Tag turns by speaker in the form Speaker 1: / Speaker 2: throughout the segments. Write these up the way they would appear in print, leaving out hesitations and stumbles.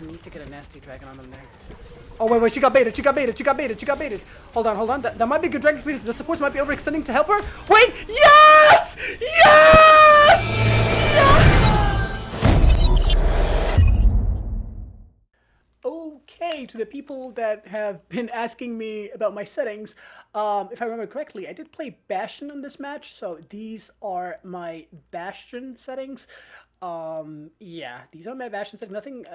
Speaker 1: I need to get a nasty dragon on them there. Oh, wait, she got baited, she got baited, she got baited, she got baited. Hold on. That might be a good dragon speed. The supports might be overextending to help her. Wait! Yes! Yes! Okay, to the people that have been asking me about my settings, if I remember correctly, I did play Bastion in this match, so these are my Bastion settings. Yeah, these are my Bastion settings. Nothing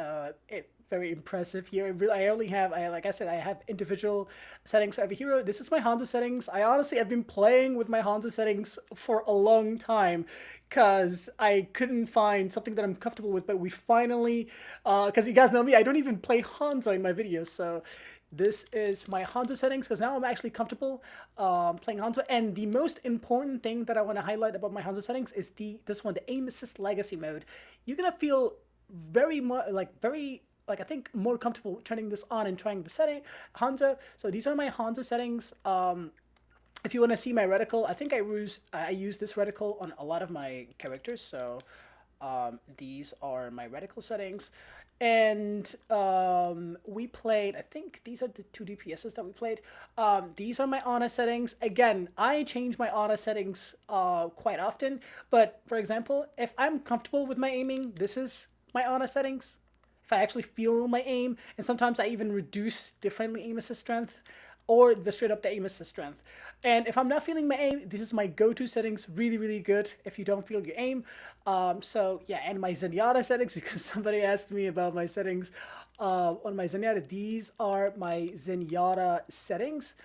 Speaker 1: very impressive here. I only have, like I said, I have individual settings for every hero. This is my Hanzo settings. I honestly have been playing with my Hanzo settings for a long time because I couldn't find something that I'm comfortable with, but we finally, because you guys know me, I don't even play Hanzo in my videos, so this is my Hanzo settings because now I'm actually comfortable playing Hanzo. And the most important thing that I want to highlight about my Hanzo settings is this one, the aim assist legacy mode. You're gonna feel very much like I think more comfortable turning this on and trying the setting Hanzo. So these are my Hanzo settings. If you want to see my reticle, I think I use this reticle on a lot of my characters. So these are my reticle settings. And we played, I think these are the 2 DPSs that we played. These are my Ana settings. Again, I change my Ana settings quite often. But for example, if I'm comfortable with my aiming, this is my Ana settings. If I actually feel my aim, and sometimes I even reduce the friendly aim assist strength or the straight up the aim assist strength. And if I'm not feeling my aim, this is my go-to settings. Really, really good if you don't feel your aim. So yeah, and my Zenyatta settings, because somebody asked me about my settings on my Zenyatta. These are my Zenyatta settings.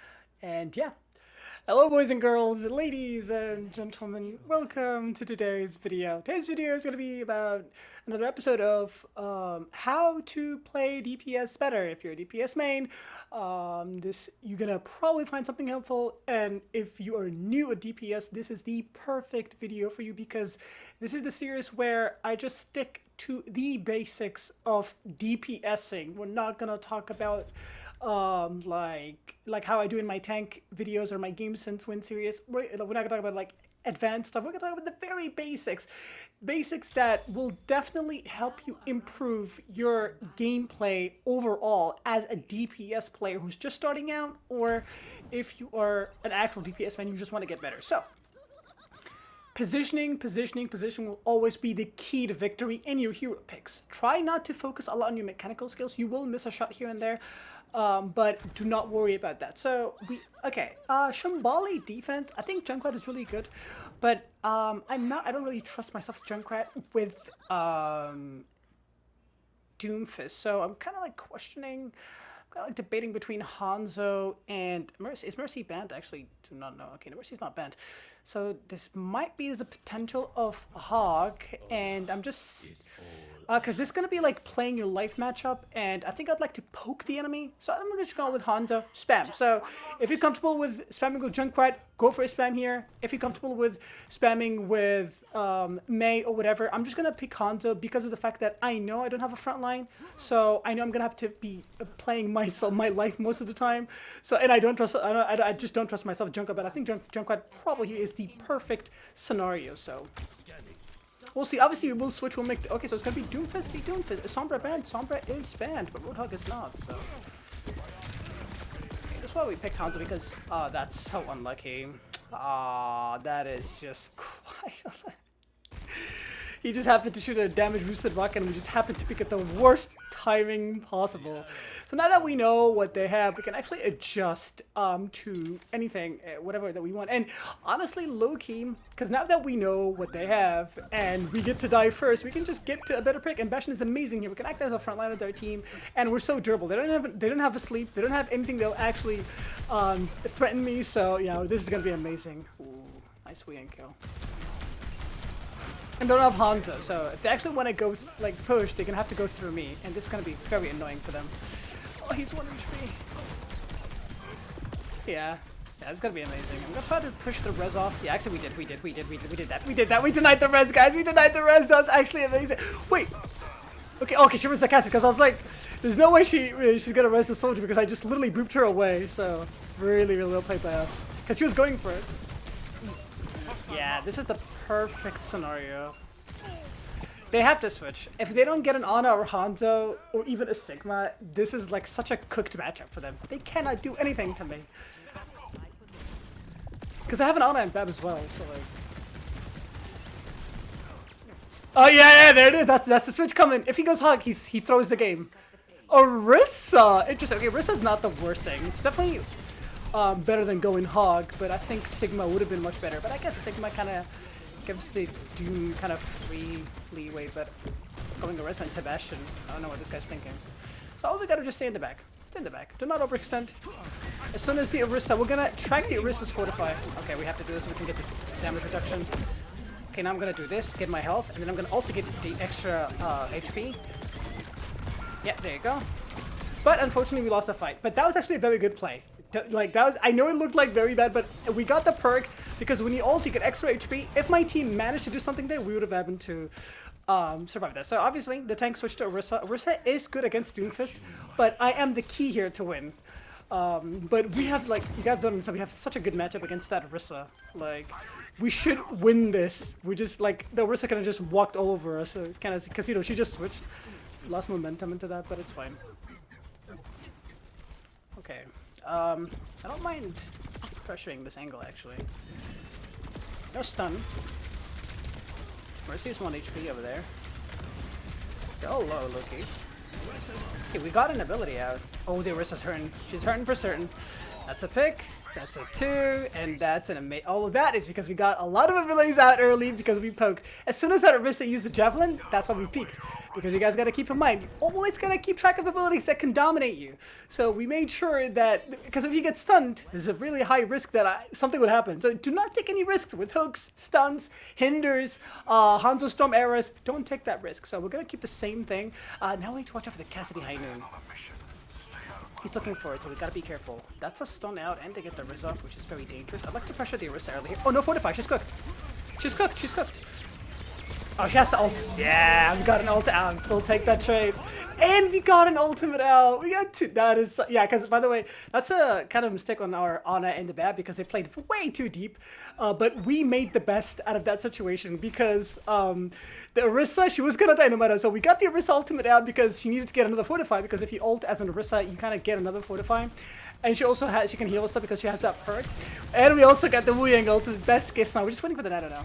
Speaker 1: And yeah. Hello boys and girls, ladies and gentlemen, welcome to today's video. Today's video is going to be about another episode of how to play DPS better. If you're a DPS main, you're going to probably find something helpful, and if you are new at DPS, this is the perfect video for you because this is the series where I just stick to the basics of DPSing. We're not going to talk about like how I do in my tank videos or my game sense win series. We're not gonna talk about like advanced stuff. We're gonna talk about the very basics that will definitely help you improve your gameplay overall as a DPS player who's just starting out, or if you are an actual DPS man, you just want to get better. So positioning will always be the key to victory in your hero picks. Try not to focus a lot on your mechanical skills. You will miss a shot here and there. But do not worry about that. So Shambali defense, I think Junkrat is really good, but I don't really trust myself Junkrat with Doomfist. So I'm kind of like questioning, kind of like debating between Hanzo and Mercy. Is Mercy banned? I actually do not know. Okay, no, Mercy's not banned. So this might be the potential of Hog, and I'm just because this is going to be like playing your life matchup, and I think I'd like to poke the enemy. So I'm going to go with Hanzo, spam. So if you're comfortable with spamming with Junkrat, go for a spam here. If you're comfortable with spamming with Mei or whatever, I'm just going to pick Hanzo because of the fact that I know I don't have a front line. So I know I'm going to have to be playing my life most of the time. So, and I just don't trust myself Junkrat, but I think Junkrat probably here is the perfect scenario. So we'll see. Obviously, we'll switch. We'll make. Okay, so it's gonna be Doomfist. Sombra banned. Sombra is banned, but Roadhog is not. So okay, that's why we picked Hanzo, because that's so unlucky. That is just quite. He just happened to shoot a damage boosted rocket, and we just happened to pick at the worst timing possible. So now that we know what they have, we can actually adjust to anything, whatever that we want. And honestly, low-key, because now that we know what they have and we get to die first, we can just get to a better pick. And Bastion is amazing here. We can act as a front line of their team, and we're so durable. They don't have a sleep. They don't have anything that'll actually threaten me. So you know, this is gonna be amazing. Ooh, nice win kill. And they don't have Hanzo, so if they actually want to go like push, they're gonna have to go through me, and this is gonna be very annoying for them. Oh, he's 1 HP. Yeah, it's gonna be amazing. I'm gonna try to push the res off. Yeah, actually we did that. We denied the res, guys. We denied the res. That's actually amazing. Wait. Okay, she was the caster, because I was like, there's no way she's gonna res the soldier, because I just literally booped her away. So really, really well played by us, because she was going for it. Yeah, this is the perfect scenario. They have to switch. If they don't get an Ana or Hanzo or even a Sigma, this is like such a cooked matchup for them. They cannot do anything to me. Because I have an Ana and Bab as well, so like... Oh yeah, there it is. That's the switch coming. If he goes Hog, he throws the game. Orisa! Interesting. Okay, Orisa's not the worst thing. It's definitely better than going Hog, but I think Sigma would have been much better. But I guess Sigma kind of gives the Doom kind of free leeway, but going Orisa into Bastion, I don't know what this guy's thinking. So all we gotta just stay in the back. Stay in the back. Do not overextend. As soon as the Orisa, we're gonna track the Orisa's Fortify. Okay, we have to do this so we can get the damage reduction. Okay, now I'm gonna do this, get my health, and then I'm gonna also get the extra HP. Yeah, there you go. But unfortunately, we lost the fight. But that was actually a very good play. Like that was, I know it looked like very bad, but we got the perk because when you ult, you get extra HP. If my team managed to do something there, we would have happened to survive that. So obviously, the tank switched to Orisa. Orisa is good against Doomfist, but I am the key here to win. But we have, like, you guys don't understand, we have such a good matchup against that Orisa. Like, we should win this. We just, like, the Orisa kind of just walked all over us, kind of, because, you know, she just switched. Lost momentum into that, but it's fine. Okay. I don't mind pressuring this angle, actually. No stun. Mercy's 1 HP over there. Go low, Loki. Okay, we got an ability out. Oh, the Orisa's hurting. She's hurting for certain. That's a pick. That's a 2. And that's an amazing... All of that is because we got a lot of abilities out early because we poked. As soon as that Orisa used the Javelin, that's why we peaked. Because you guys got to keep in mind, you always got to keep track of abilities that can dominate you. So we made sure that... Because if you get stunned, there's a really high risk that something would happen. So do not take any risks with hooks, stuns, hinders, Hanzo Storm arrows. Don't take that risk. So we're going to keep the same thing. Now we need to watch out for the Cassidy High Noon. He's looking for it, so we gotta be careful. That's a stun out, and they get the Riz off, which is very dangerous. I'd like to pressure the Orisa early here. Oh, no Fortify, she's cooked. She's cooked, she's cooked. Oh, she has to ult. Yeah, we got an ult out. We'll take that trade. And we got an ultimate out. We got 2. That is, yeah, because, by the way, that's a kind of mistake on our Ana and the Bab because they played way too deep. But we made the best out of that situation because the Orisa, she was gonna die no matter. So we got the Orisa ultimate out because she needed to get another Fortify because if you ult as an Orisa, you kind of get another Fortify. And she also has, she can heal herself because she has that perk. And we also got the Wu Yang ult, the best case now. We're just waiting for the Nano now.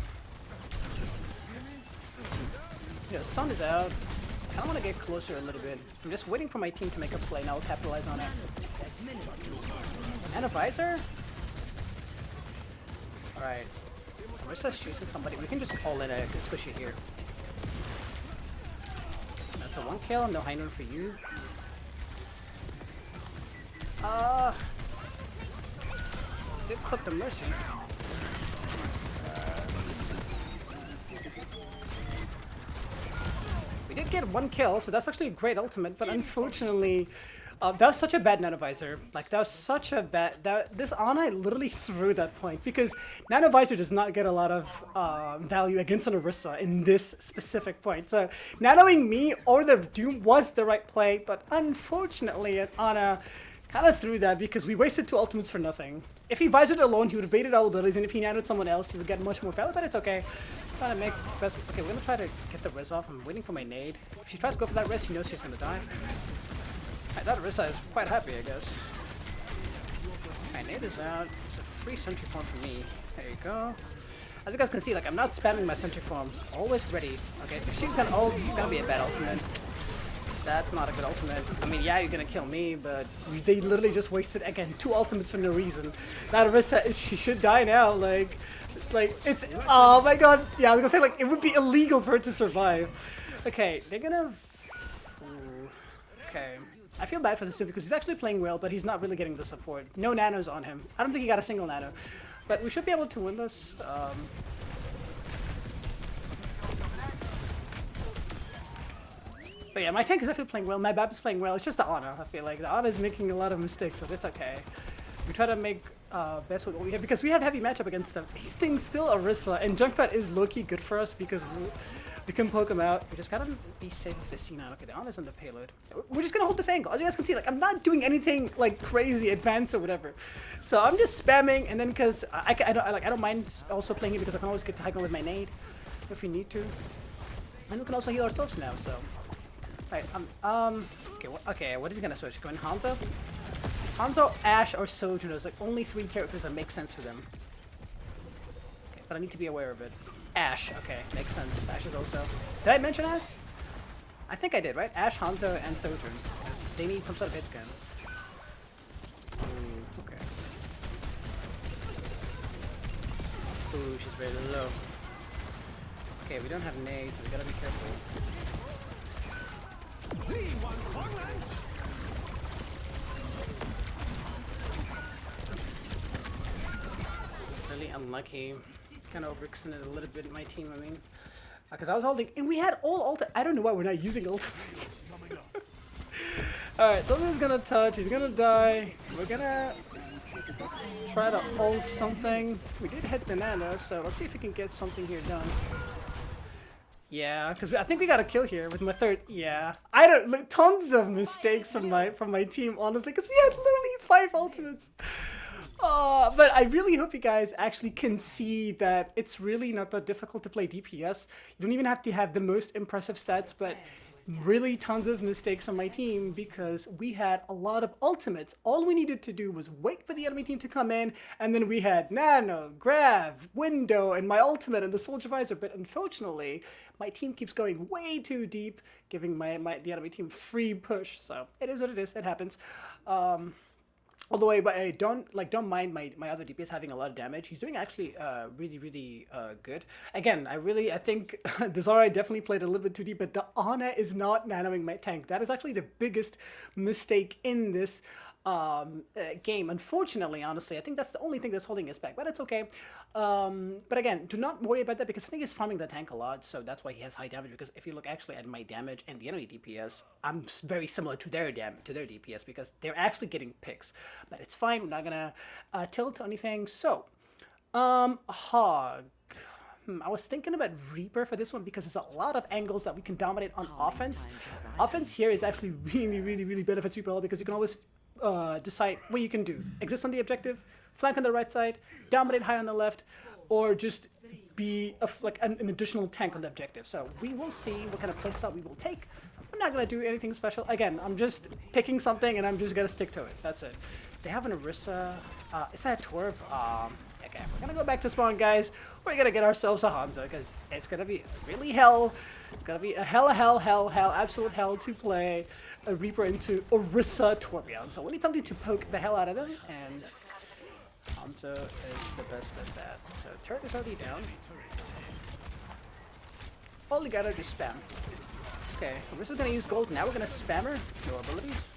Speaker 1: Yeah, the stun is out. I kind of want to get closer a little bit. I'm just waiting for my team to make a play and I'll capitalize on it. And a visor? Alright. Orisa's chasing somebody. We can just call in a squishy here. That's a 1 kill. No high noon for you. Did clip the Mercy. We did get 1 kill, so that's actually a great ultimate, but unfortunately, that was such a bad Nanovisor. Like, that was such a bad... This Ana literally threw that point, because Nanovisor does not get a lot of value against an Orisa in this specific point. So, nanoing me or the Doom was the right play, but unfortunately, Ana kind of threw that because we wasted 2 ultimates for nothing. If he visored alone, he would have baited all abilities, and if he nanoed someone else, he would get much more value, but it's okay. Trying to make best. Okay, we're gonna try to get the Riz off. I'm waiting for my nade. If she tries to go for that Riz, she knows she's gonna die. Alright, that Riz is quite happy, I guess. Alright, nade is out. It's a free sentry form for me. There you go. As you guys can see, like, I'm not spamming my sentry form. Always ready. Okay, if she's gonna ult, it's gonna be a bad ultimate. That's not a good ultimate. I mean, yeah, you're gonna kill me, but they literally just wasted, again, 2 ultimates for no reason. That Orisa, she should die now, like, it's, oh my god, yeah, I was gonna say, like, it would be illegal for her to survive. Okay, they're gonna, ooh, okay. I feel bad for this dude because he's actually playing well, but he's not really getting the support. No nanos on him. I don't think he got a single nano. But we should be able to win this. But yeah, my tank is definitely playing well. My Bab is playing well. It's just the Ana. I feel like the Ana is making a lot of mistakes, but it's okay. We try to make best with what we have because we have heavy matchup against them. Hastings still Orisa, and Junkpad is low-key good for us because we can poke him out. We just gotta be safe with the C9. Okay, the Ana's on the payload. We're just gonna hold this angle. As you guys can see, like, I'm not doing anything like crazy advanced or whatever. So I'm just spamming, and then because I don't mind also playing it because I can always get to high ground with my nade if we need to. And we can also heal ourselves now, so. Alright, okay, what is he gonna switch? Going Hanzo? Hanzo, Ashe, or Sojourner. There's like only 3 characters that make sense for them. Okay, but I need to be aware of it. Ashe, okay, makes sense. Ashe is also. Did I mention Ashe? I think I did, right? Ashe, Hanzo, and Sojourn. Yes, they need some sort of hit scan. Ooh, okay. Ooh, she's very low. Okay, we don't have nades, so we gotta be careful. Really unlucky. Kind of overextended a little bit in my team, I mean. Because I was holding, and we had all ulti. I don't know why we're not using ultimates. Alright, Soldier's gonna touch, he's gonna die. We're gonna try to ult something. We did hit Banana, so let's see if we can get something here done. Yeah, because I think we got a kill here with my third. Yeah, I don't look tons of mistakes from my team, honestly, because we had literally 5 ultimates. But I really hope you guys actually can see that it's really not that difficult to play DPS. You don't even have to have the most impressive stats, but really tons of mistakes on my team because we had a lot of ultimates. All we needed to do was wait for the enemy team to come in, and then we had Nano, Grav, Window, and my ultimate and the Soldier Visor. But unfortunately, my team keeps going way too deep, giving the enemy team free push. So it is what it is. It happens. Although I don't mind my other DPS having a lot of damage. He's doing actually really good. Again, I think the Zarya definitely played a little bit too deep, but the Ana is not nanoing my tank. That is actually the biggest mistake in this game. Unfortunately, honestly, I think that's the only thing that's holding us back, but it's okay. But again, do not worry about that because I think he's farming the tank a lot, so that's why he has high damage. Because if you look actually at my damage and the enemy DPS, I'm very similar to their DPS because they're actually getting picks. But it's fine. We're not gonna tilt or anything. So, Hog. I was thinking about Reaper for this one because there's a lot of angles that we can dominate on offense. Offense here is actually really benefits Reaper because you can always decide what you can do. Exist on the objective, flank on the right side, dominate high on the left, or just be like an additional tank on the objective. So we will see what kind of playstyle we will take. I'm not going to do anything special. Again, I'm just picking something and I'm just going to stick to it. That's it. They have an Orisa. Is that a Torb? Okay, we're going to go back to spawn, guys. We're going to get ourselves a Hanzo because it's going to be really hell. It's going to be a hell, absolute hell to play a Reaper into Orisa Torbjorn. So we need something to poke the hell out of them, and Hanzo is the best at that. So turret is already down. All you gotta just spam. Okay, Orisa's gonna use gold. Now we're gonna spam her. No abilities.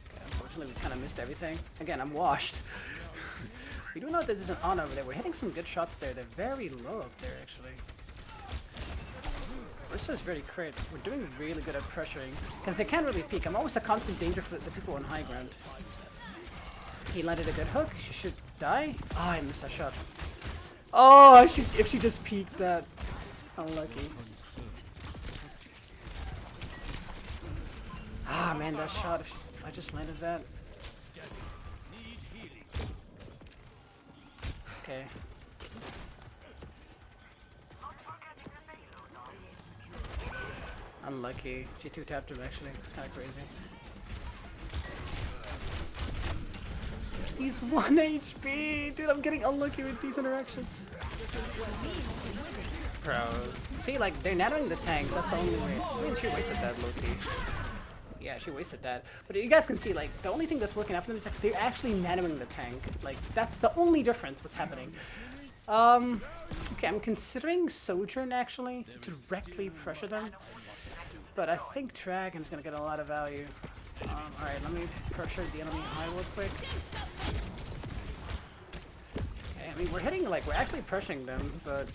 Speaker 1: Okay, unfortunately we kind of missed everything. Again, I'm washed. We do know that there's an Ana over there. We're hitting some good shots there. They're very low up there, actually. Orisa's very crit. We're doing really good at pressuring because they can't really peek. I'm always a constant danger for the people on high ground. He landed a good hook. She should die. Ah, I missed that shot. Oh, if she just peeked that. Unlucky. Ah, man, that shot. If I just landed that. Okay. Unlucky. She 2-tapped him actually. Kinda crazy. He's 1 HP! Dude, I'm getting unlucky with these interactions. Bro. See, like, they're nanoing the tank. That's the only way. I mean, she wasted that, low-key. Yeah, she wasted that. But you guys can see, like, the only thing that's working out for them is like they're actually nanoing the tank. Like, that's the only difference what's happening. Okay, I'm considering Sojourn, actually, to directly pressure them. But I think Dragon's gonna get a lot of value. Alright, let me pressure the enemy high real quick. Okay, I mean, we're hitting, like, we're actually pressuring them, but...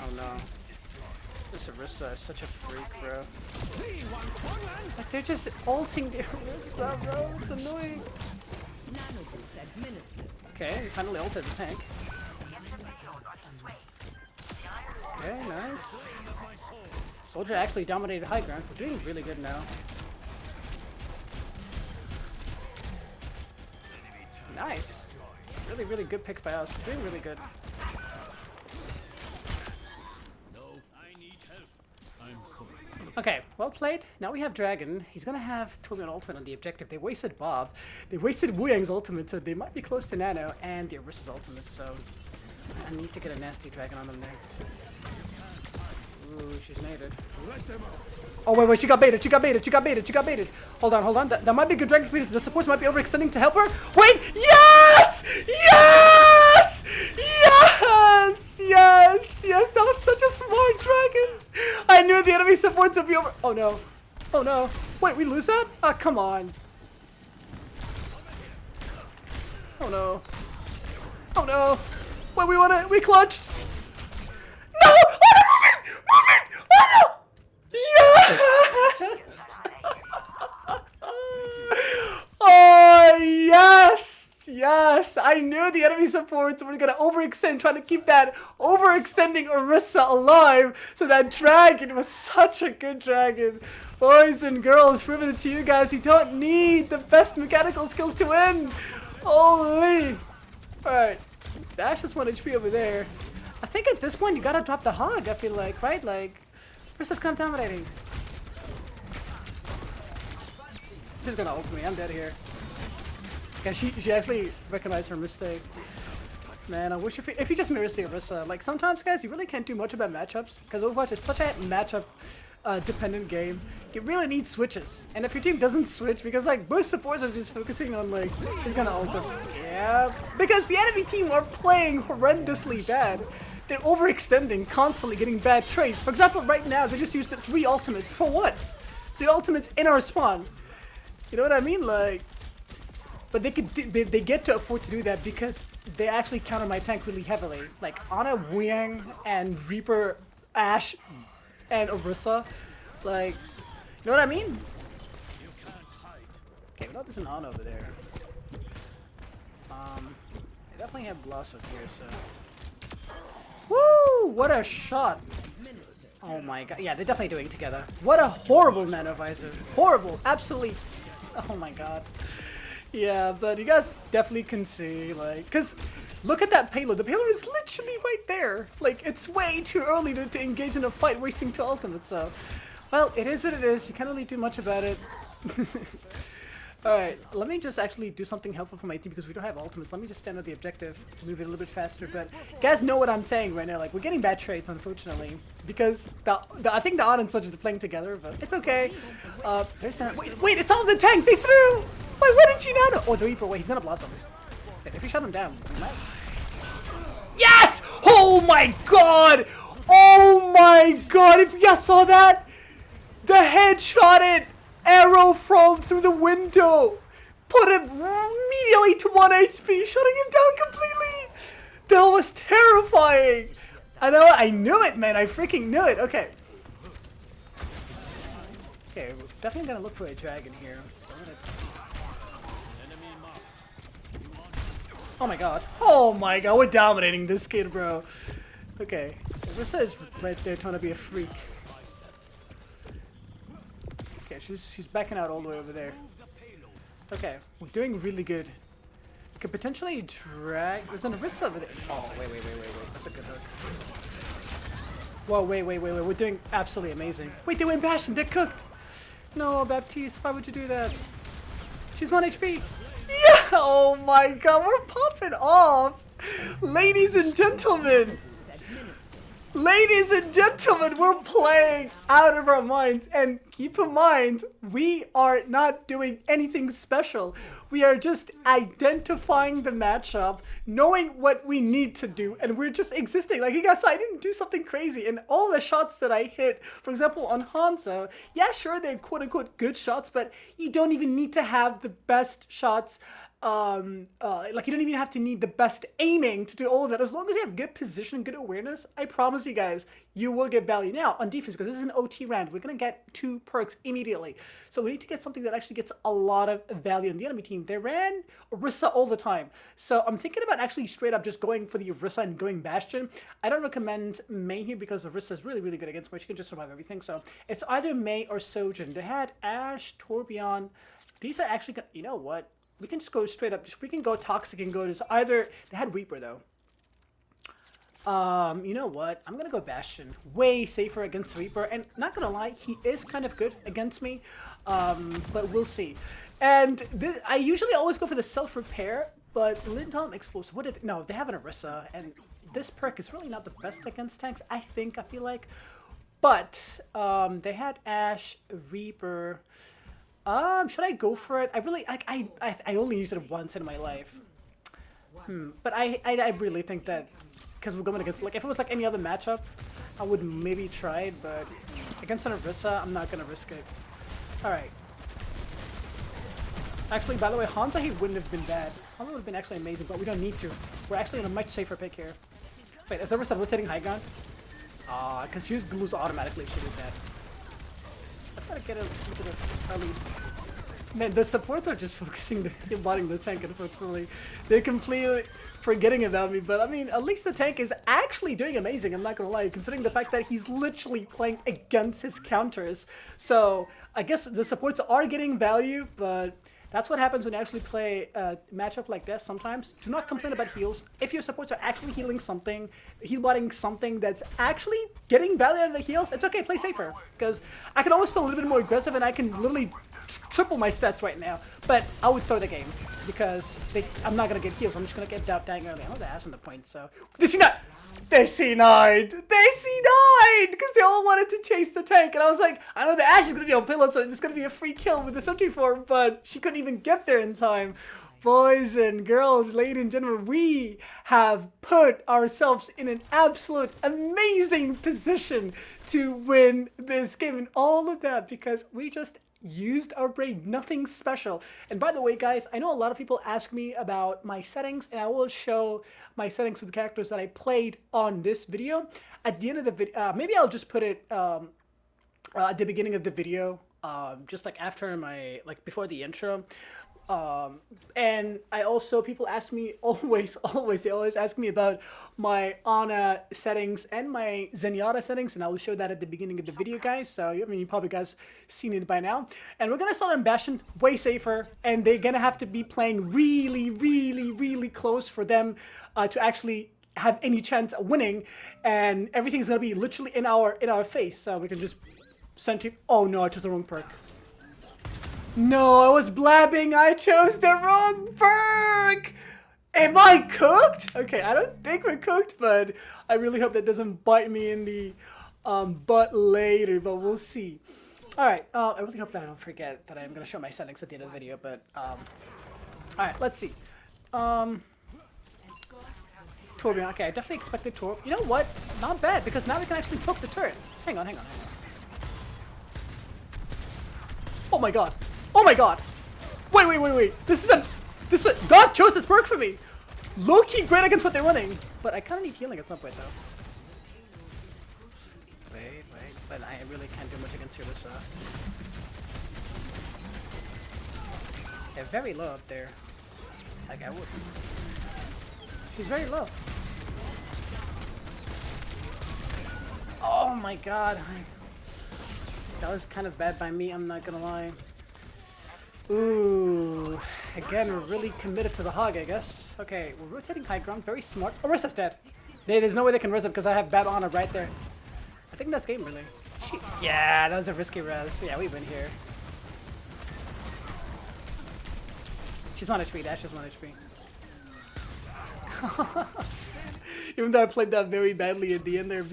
Speaker 1: Oh no. This Orisa is such a freak, bro. Like, they're just ulting their Orisa, bro. It's annoying. Okay, we finally ulted the tank. Okay, nice. Soldier actually dominated high ground. We're doing really good now. Nice. Really good pick by us. Doing really good.
Speaker 2: No, I need help. I'm sorry.
Speaker 1: Okay, well played. Now we have Dragon. He's gonna have Torbjorn ultimate on the objective. They wasted Bob. They wasted Wu Yang's ultimate, so they might be close to Nano and the Orisa's ultimate, so I need to get a nasty Dragon on them there. Ooh, she's naded. Oh, wait, she got baited, she got baited, she got baited, she got baited. Hold on. That might be a good Dragon because the supports might be overextending to help her. Wait! Yes! Yes! Yes! That was such a smart Dragon! I knew the enemy supports would be over. Oh no. Oh no. Wait, we lose that? Ah, come on. Oh no. Oh no. Wait, we won it. We clutched. No! Oh no! Move it! Oh no! Yes! Oh yes! Yes! I knew the enemy supports were gonna overextend, trying to keep that overextending Orisa alive. So that Dragon was such a good Dragon. Boys and girls, proving it to you guys, you don't need the best mechanical skills to win. Holy! Alright. Dash is 1 HP over there. I think at this point you gotta drop the hog, I feel like, right? Like, versus contaminating. She's gonna ult me, I'm dead here. Yeah, she actually recognized her mistake. Man, I wish if he just mirrors the Orisa. Like, sometimes, guys, you really can't do much about matchups, because Overwatch is such a matchup dependent game. You really need switches. And if your team doesn't switch, because like most supports are just focusing on like, he's gonna ult him. Yeah, because the enemy team are playing horrendously bad. They're overextending, constantly getting bad trades. For example, right now, they just used 3 ultimates. For what? 3 ultimates in our spawn. You know what I mean? Like, but they get to afford to do that because they actually counter my tank really heavily. Like, Ana, Wu Yang, and Reaper, Ashe, and Orisa. Like, you know what I mean? Okay, we know there's an Ana over there. They definitely have Blossom here, so... Woo! What a shot! Oh my god. Yeah, they're definitely doing it together. What a horrible Nano Visor. Horrible. Absolutely. Oh my god. Yeah, but you guys definitely can see, like, because look at that payload. The payload is literally right there. Like, it's way too early to engage in a fight, wasting 2 ultimates, so... Well, it is what it is. You can't really do much about it. Alright, let me just actually do something helpful for my team because we don't have ultimates. Let me just stand at the objective to move it a little bit faster. But you guys know what I'm saying right now. Like, we're getting bad trades, unfortunately. Because I think the Odd and Such are playing together, but it's okay. There's that. Wait, it's on the tank! They threw! Wait, what did you not know? Oh, the Reaper, wait, he's gonna blossom. If we shut him down, we might. Yes! Oh my god! Oh my god! If you guys saw that! The headshot it! Arrow from through the window! Put him immediately to 1 HP, shutting him down completely! That was terrifying! I knew it, man. I freaking knew it. Okay. Okay, we're definitely gonna look for a dragon here. Oh my god. Oh my god, we're dominating this kid, bro. Okay. Orisa is right there trying to be a freak. Okay, she's backing out all the way over there. Okay, we're doing really good. We could potentially drag... There's an Orisa over there. Oh, wait. That's a good hook. Whoa, wait. We're doing absolutely amazing. Wait, they went Bastion. They're cooked. No, Baptiste, why would you do that? She's 1 HP. Yeah! Oh my god, we're popping off! Ladies and gentlemen! Ladies and gentlemen, we're playing out of our minds. And keep in mind, we are not doing anything special. We are just identifying the matchup, knowing what we need to do, and we're just existing. Like, you guys saw, I didn't do something crazy. And all the shots that I hit, for example, on Hanzo, yeah, sure, they're quote-unquote good shots, but you don't even need to have the best shots. Like, you don't even have to need the best aiming to do all of that. As long as you have good position, good awareness, I promise you guys, you will get value. Now, on defense, because this is an OT round, we're going to get 2 perks immediately. So we need to get something that actually gets a lot of value on the enemy team. They ran Orisa all the time. So I'm thinking about actually straight up just going for the Orisa and going Bastion. I don't recommend Mei here because Orisa is really, really good against Mei. She can just survive everything. So it's either Mei or Sojin. They had Ashe, Torbjorn. These are actually, you know what? We can just go straight up. We can go Toxic and go to either... They had Reaper, though. You know what? I'm gonna go Bastion. Way safer against Reaper, and not gonna lie, he is kind of good against me. But we'll see. And this, I usually always go for the self-repair, but Lindholm Explosive, what did, no, they have an Orisa, and this perk is really not the best against tanks, I feel like. But, they had Ashe, Reaper. Should I go for it? I really, I only used it once in my life. But I really think that because we're going against, like, if it was like any other matchup, I would maybe try it, but against an Orisa, I'm not gonna risk it. All right. Actually, by the way, Hanzo, he wouldn't have been bad. Hanzo would have been actually amazing, but we don't need to. We're actually in a much safer pick here. Wait, is Orisa rotating high ground? Because she was lose automatically if she did that. I gotta get a little bit of early. Man, the supports are just focusing the botting the tank, unfortunately. They're completely forgetting about me, but I mean, at least the tank is actually doing amazing, I'm not gonna lie, considering the fact that he's literally playing against his counters. So, I guess the supports are getting value, but that's what happens when you actually play a matchup like this sometimes. Do not complain about heals. If your supports are actually healing something, heal-botting something that's actually getting value out of the heals, it's okay, play safer. Because I can always play a little bit more aggressive and I can literally triple my stats right now. But I would throw the game because I'm not going to get heals. I'm just going to get dying early. I know they're asking the point, so... They C9'd! They C9'd! They C9'd! Because they all wanted to chase the tank. And I was like, I know the Ashe is going to be on pillow, so it's going to be a free kill with the Sentry form, but she couldn't even get there in time. Boys and girls, ladies and gentlemen, we have put ourselves in an absolute amazing position to win this game, and all of that because we just used our brain, nothing special. And by the way, guys, I know a lot of people ask me about my settings, and I will show my settings of the characters that I played on this video. At the end of the video, maybe I'll just put it at the beginning of the video, just like after my, like before the intro. And I also, people ask me they always ask me about my Ana settings and my Zenyatta settings, and I will show that at the beginning of the video, guys. So, I mean, you probably guys seen it by now. And we're gonna start on Bastion, way safer, and they're gonna have to be playing really, really, really close for them to actually have any chance of winning, and everything's gonna be literally in our face, so we can just send to. Oh no, I chose the wrong perk. No, I was blabbing. I chose the wrong perk. Am I cooked? Okay, I don't think we're cooked, but I really hope that doesn't bite me in the butt later, but we'll see. All right, I really hope that I don't forget that I'm going to show my settings at the end of the video, but all right, let's see. Torbjorn, okay, I definitely expected Torb. You know what? Not bad, because now we can actually poke the turret. Hang on. Oh my god. Oh my god! Wait. This is God chose this perk for me! Low-key great against what they're running. But I kinda need healing at some point though. Wait. But I really can't do much against Orisa. They're very low up there. Like I would. She's very low. Oh my god. That was kind of bad by me, I'm not gonna lie. Ooh, again, we're really committed to the hog, I guess. Okay, we're rotating high ground, very smart. Orisa's dead. There's no way they can res it because I have bad honor right there. I think that's game, really. Yeah, that was a risky res. Yeah, we win here. She's 1 HP, Dash is 1 HP. Even though I played that very badly at the end there.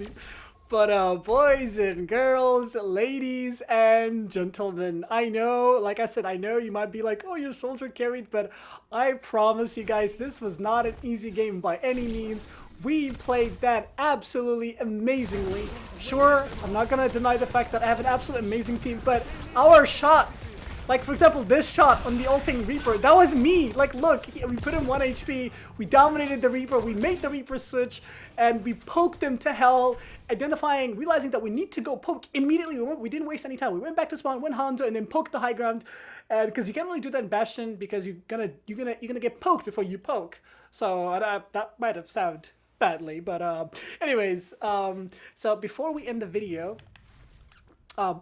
Speaker 1: But boys and girls, ladies and gentlemen, I know, like I said, I know you might be like, oh, your soldier carried, but I promise you guys, this was not an easy game by any means. We played that absolutely amazingly. Sure, I'm not gonna deny the fact that I have an absolutely amazing team, but our shots, like for example, this shot on the ulting Reaper, that was me. Like look, we put him 1 HP, we dominated the Reaper, we made the Reaper switch, and we poked him to hell, realizing that we need to go poke immediately. We didn't waste any time. We went back to spawn, went Hanzo, and then poked the high ground. And because you can't really do that in Bastion because you're gonna get poked before you poke. So that might have sounded badly, but anyways, so before we end the video, I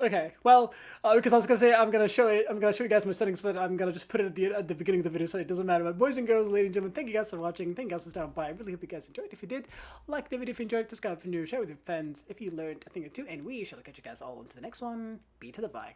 Speaker 1: Okay, well, because I was gonna say I'm gonna show you guys my settings, but I'm gonna just put it at the beginning of the video, so it doesn't matter. But boys and girls, ladies and gentlemen, thank you guys for watching. Thank you guys for stopping by. I really hope you guys enjoyed. If you did, like the video. If you enjoyed, subscribe if you're new, share with your friends if you learned a thing or two, and we shall catch you guys all into the next one. Be to the bye.